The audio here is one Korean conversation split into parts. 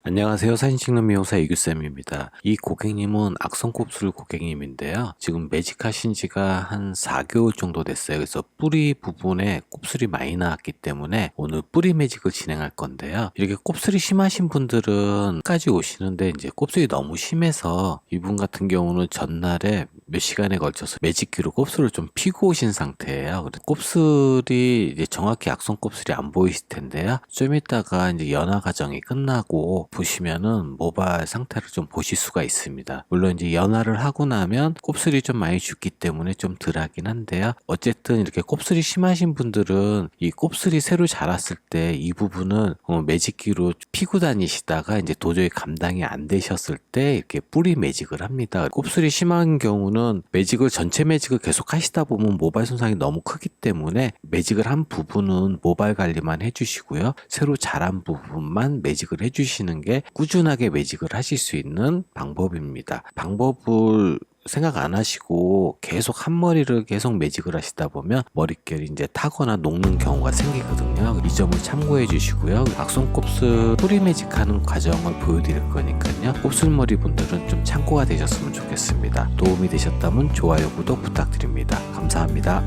안녕하세요. 사진 찍는 미용사 이규쌤입니다. 이 고객님은 악성곱슬 고객님인데요. 지금 매직하신 지가 한 4개월 정도 됐어요. 그래서 뿌리 부분에 곱슬이 많이 나왔기 때문에 오늘 뿌리 매직을 진행할 건데요. 이렇게 곱슬이 심하신 분들은 까지 오시는데 이제 곱슬이 너무 심해서 이분 같은 경우는 전날에 몇 시간에 걸쳐서 매직기로 곱슬을 좀 피고 오신 상태예요. 그래서 곱슬이 이제 정확히 악성 곱슬이 안 보이실 텐데요. 좀 이따가 이제 연화 과정이 끝나고 보시면은 모발 상태를 좀 보실 수가 있습니다. 물론 이제 연화를 하고 나면 곱슬이 좀 많이 죽기 때문에 좀 덜하긴 한데요. 어쨌든 이렇게 곱슬이 심하신 분들은 이 곱슬이 새로 자랐을 때 이 부분은 매직기로 피고 다니시다가 이제 도저히 감당이 안 되셨을 때 이렇게 뿌리 매직을 합니다. 곱슬이 심한 경우는 매직을 전체 매직을 계속 하시다 보면 모발 손상이 너무 크기 때문에 매직을 한 부분은 모발 관리만 해주시고요. 새로 자란 부분만 매직을 해주시는 게 꾸준하게 매직을 하실 수 있는 방법입니다. 방법을 생각 안 하시고 계속 한 머리를 계속 매직을 하시다 보면 머릿결이 이제 타거나 녹는 경우가 생기거든요. 이 점을 참고해 주시고요. 악성곱슬 뿌리 매직하는 과정을 보여드릴 거니까요. 곱슬머리 분들은 좀 참고가 되셨으면 좋겠습니다. 도움이 되셨다면 좋아요, 구독 부탁드립니다. 감사합니다.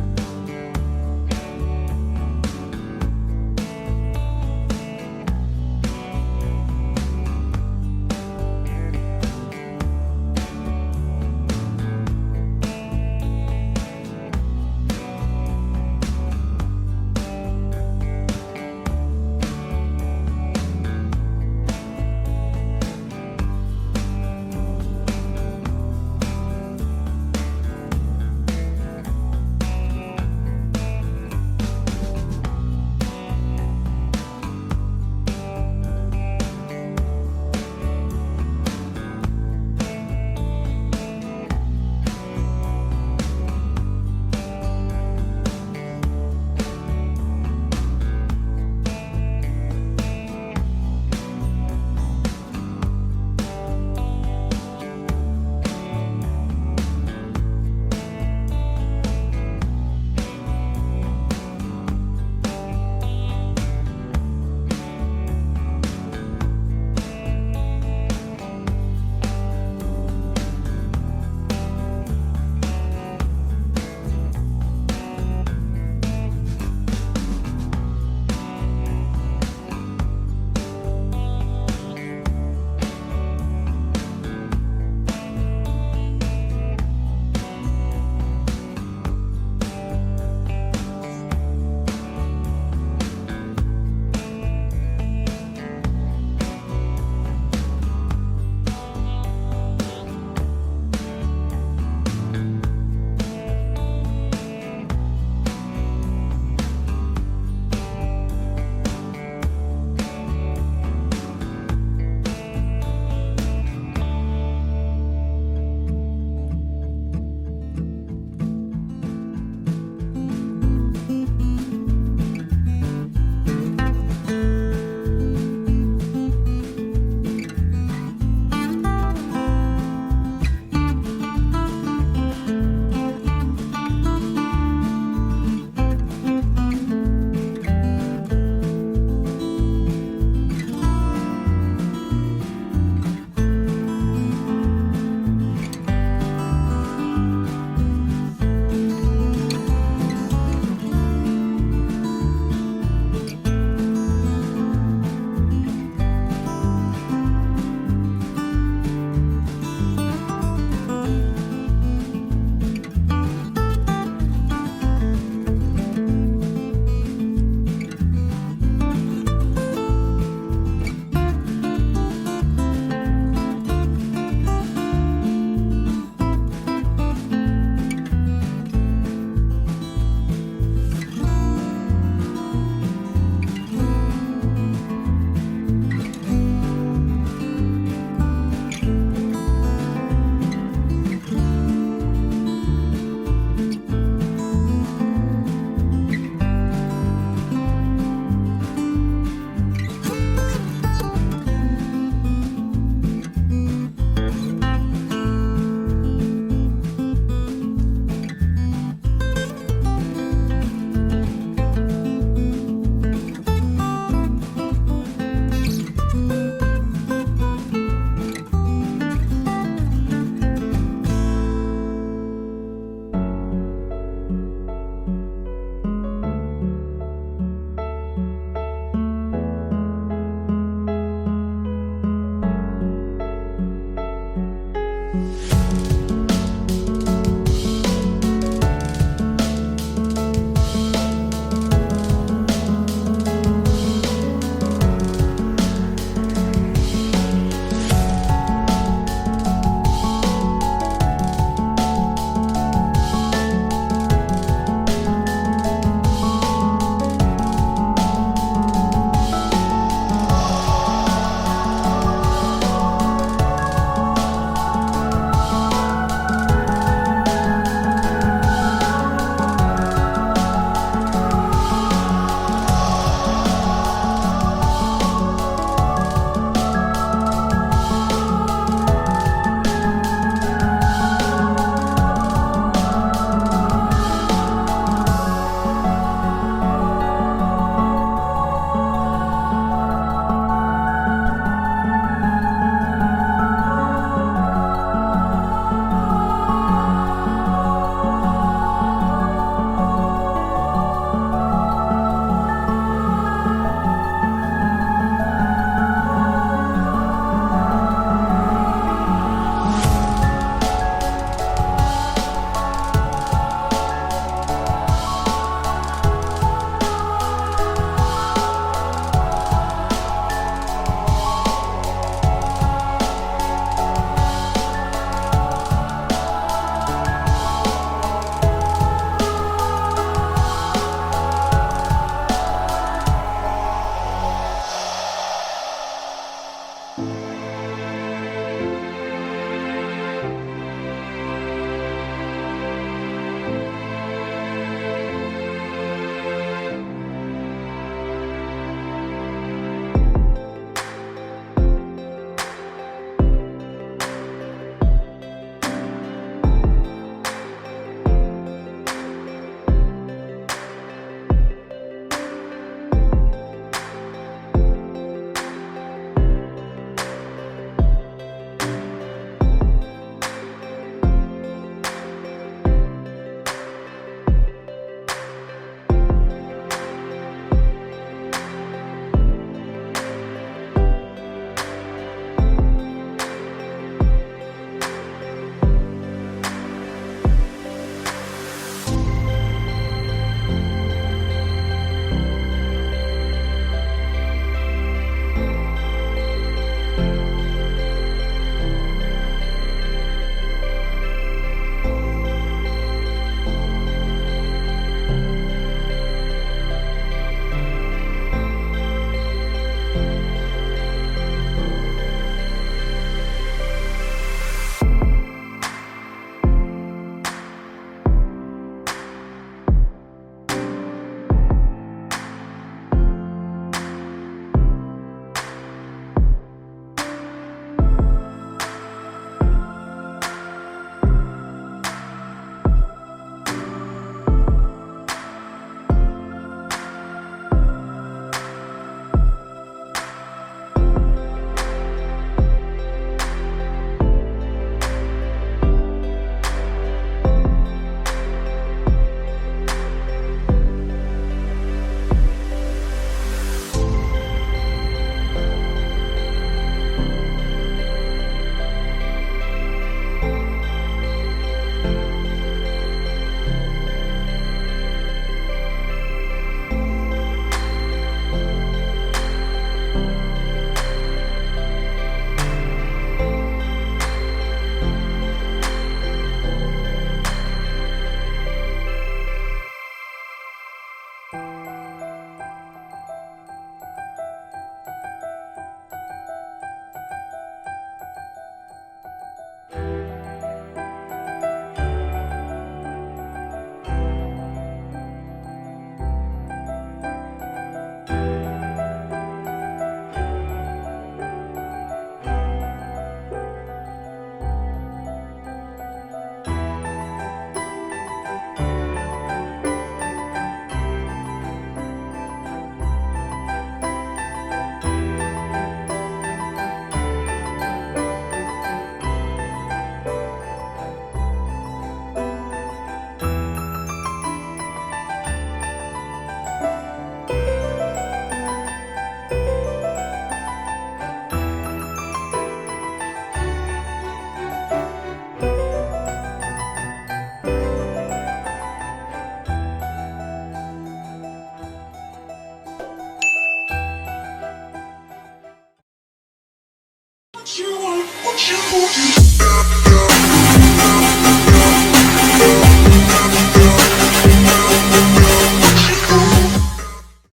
you.